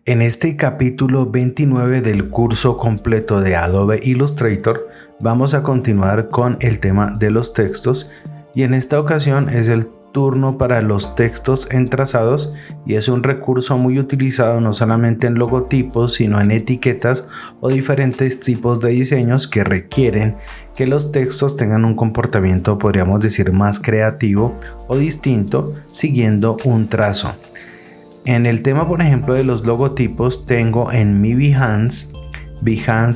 En este capítulo 29 del curso completo de Adobe Illustrator vamos a continuar con el tema de los textos y en esta ocasión es el turno para los textos entrazados y es un recurso muy utilizado no solamente en logotipos sino en etiquetas o diferentes tipos de diseños que requieren que los textos tengan un comportamiento, podríamos decir, más creativo o distinto siguiendo un trazo. En el tema, por ejemplo, de los logotipos, tengo en mi Behance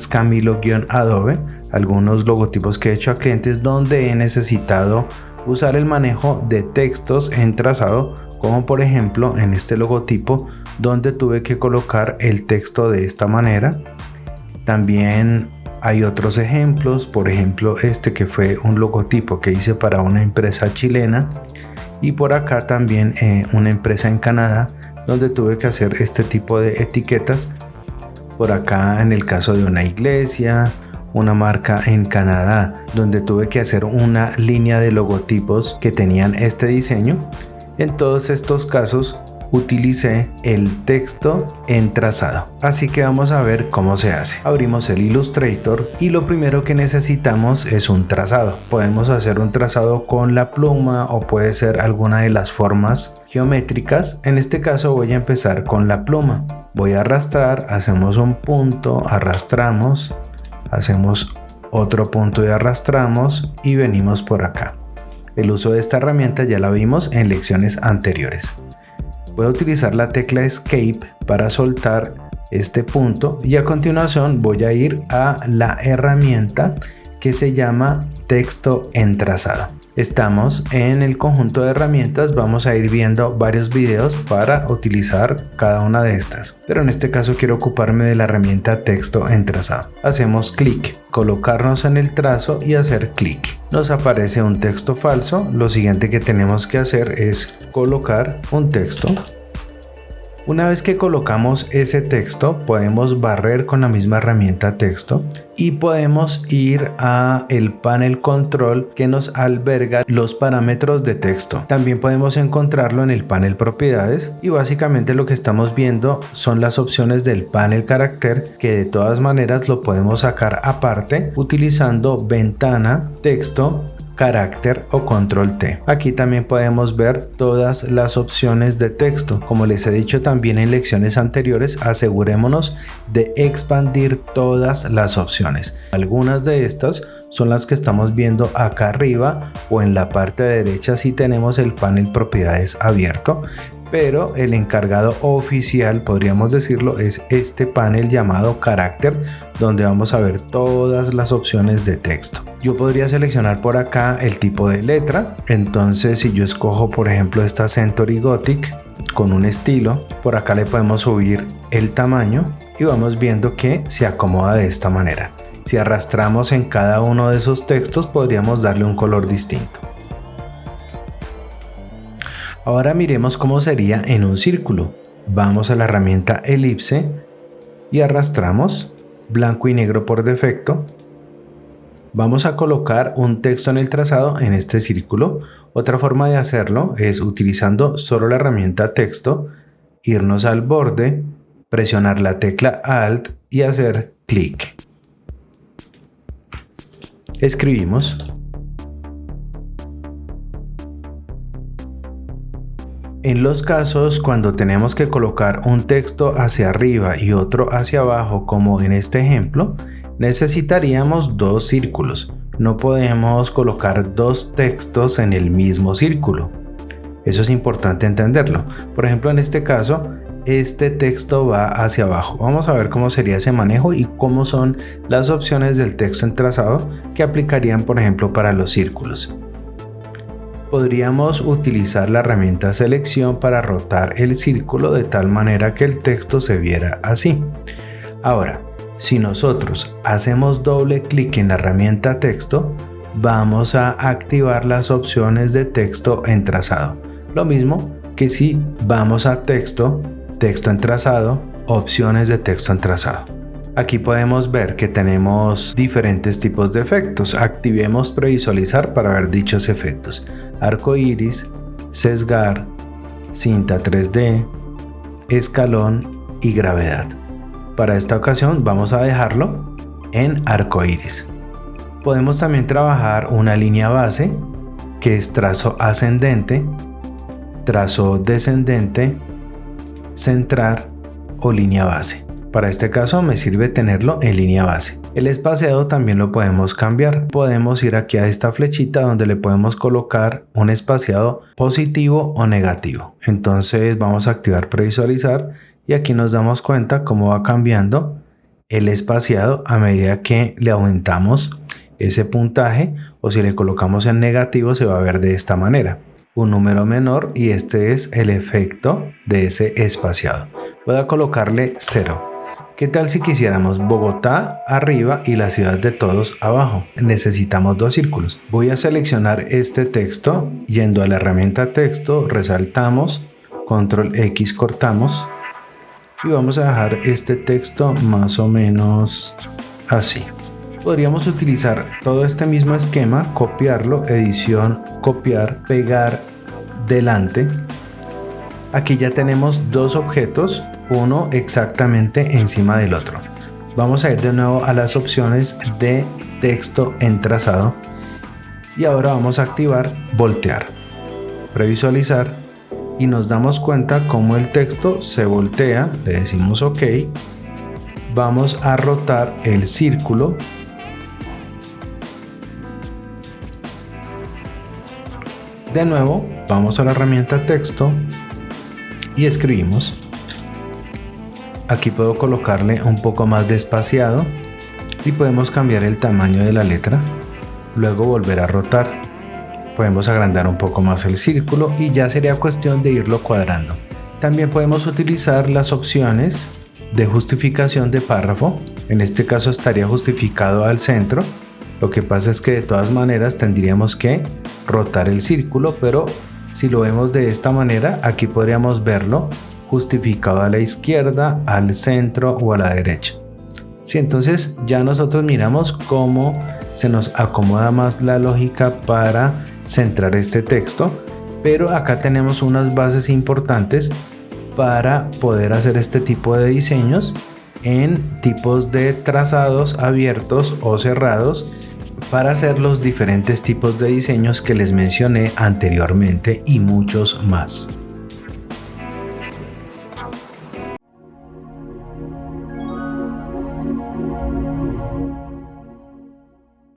Camilo-Adobe, algunos logotipos que he hecho a clientes donde he necesitado usar el manejo de textos en trazado, como por ejemplo en este logotipo donde tuve que colocar el texto de esta manera. También hay otros ejemplos, por ejemplo este que fue un logotipo que hice para una empresa chilena y por acá también una empresa en Canadá donde tuve que hacer este tipo de etiquetas. Por acá en el caso de una iglesia, una marca en Canadá donde tuve que hacer una línea de logotipos que tenían este diseño. En todos estos casos utilicé el texto en trazado. Así que vamos a ver cómo se hace. Abrimos el Illustrator y lo primero que necesitamos es un trazado. Podemos hacer un trazado con la pluma o puede ser alguna de las formas geométricas. En este caso voy a empezar con la pluma. Voy a arrastrar, hacemos un punto, arrastramos, hacemos otro punto y arrastramos y venimos por acá. El uso de esta herramienta ya la vimos en lecciones anteriores. Voy a utilizar la tecla Escape para soltar este punto y a continuación voy a ir a la herramienta que se llama texto en trazado. Estamos en el conjunto de herramientas, vamos a ir viendo varios videos para utilizar cada una de estas, pero en este caso quiero ocuparme de la herramienta texto en trazado. Hacemos clic, colocarnos en el trazo y hacer clic. Nos aparece un texto falso, lo siguiente que tenemos que hacer es colocar un texto. Una vez que colocamos ese texto, podemos barrer con la misma herramienta texto y podemos ir a el panel control que nos alberga los parámetros de texto. También podemos encontrarlo en el panel propiedades y básicamente lo que estamos viendo son las opciones del panel carácter, que de todas maneras lo podemos sacar aparte utilizando ventana, texto, carácter o control T. Aquí también podemos ver todas las opciones de texto. Como les he dicho también en lecciones anteriores, asegurémonos de expandir todas las opciones. Algunas de estas son las que estamos viendo acá arriba o en la parte derecha si tenemos el panel propiedades abierto, pero el encargado oficial, podríamos decirlo, es este panel llamado carácter, donde vamos a ver todas las opciones de texto. Yo podría seleccionar por acá el tipo de letra, entonces si yo escojo por ejemplo esta Century Gothic con un estilo, por acá le podemos subir el tamaño y vamos viendo que se acomoda de esta manera. Si arrastramos en cada uno de esos textos podríamos darle un color distinto. Ahora miremos cómo sería en un círculo. Vamos a la herramienta elipse y arrastramos, blanco y negro por defecto. Vamos a colocar un texto en el trazado en este círculo. Otra forma de hacerlo es utilizando solo la herramienta texto, irnos al borde, presionar la tecla Alt y hacer clic. Escribimos. En los casos cuando tenemos que colocar un texto hacia arriba y otro hacia abajo, como en este ejemplo, necesitaríamos dos círculos. No podemos colocar dos textos en el mismo círculo. Eso es importante entenderlo. Por ejemplo, en este caso, este texto va hacia abajo. Vamos a ver cómo sería ese manejo y cómo son las opciones del texto en trazado que aplicarían, por ejemplo, para los círculos. Podríamos utilizar la herramienta selección para rotar el círculo de tal manera que el texto se viera así. Ahora, si nosotros hacemos doble clic en la herramienta texto, vamos a activar las opciones de texto en trazado. Lo mismo que si vamos a texto, texto en trazado, opciones de texto en trazado. Aquí podemos ver que tenemos diferentes tipos de efectos. Activemos previsualizar para ver dichos efectos. Arco iris, sesgar, cinta 3D, escalón y gravedad. Para esta ocasión vamos a dejarlo en arcoíris. Podemos también trabajar una línea base, que es trazo ascendente, trazo descendente, centrar o línea base. Para este caso me sirve tenerlo en línea base. El espaciado también lo podemos cambiar. Podemos ir aquí a esta flechita donde le podemos colocar un espaciado positivo o negativo. Entonces vamos a activar previsualizar y aquí nos damos cuenta cómo va cambiando el espaciado a medida que le aumentamos ese puntaje, o si le colocamos en negativo se va a ver de esta manera. Un número menor, y este es el efecto de ese espaciado. Voy a colocarle 0. ¿Qué tal si quisiéramos Bogotá arriba y la ciudad de todos abajo? Necesitamos 2 círculos. Voy a seleccionar este texto, yendo a la herramienta texto, resaltamos, control X cortamos y vamos a dejar este texto más o menos así. Podríamos utilizar todo este mismo esquema, copiarlo, edición, copiar, pegar, delante. Aquí ya tenemos 2 objetos, uno exactamente encima del otro. Vamos a ir de nuevo a las opciones de texto en trazado y ahora vamos a activar voltear, previsualizar y nos damos cuenta cómo el texto se voltea. Le decimos OK. Vamos a rotar el círculo. De nuevo, vamos a la herramienta texto y escribimos. Aquí puedo colocarle un poco más de espaciado y podemos cambiar el tamaño de la letra. Luego volver a rotar. Podemos agrandar un poco más el círculo y ya sería cuestión de irlo cuadrando. También podemos utilizar las opciones de justificación de párrafo. En este caso estaría justificado al centro. Lo que pasa es que de todas maneras tendríamos que rotar el círculo, pero si lo vemos de esta manera, aquí podríamos verlo justificado a la izquierda, al centro o a la derecha. Sí, entonces ya nosotros miramos cómo se nos acomoda más la lógica para centrar este texto, pero acá tenemos unas bases importantes para poder hacer este tipo de diseños en tipos de trazados abiertos o cerrados, para hacer los diferentes tipos de diseños que les mencioné anteriormente y muchos más.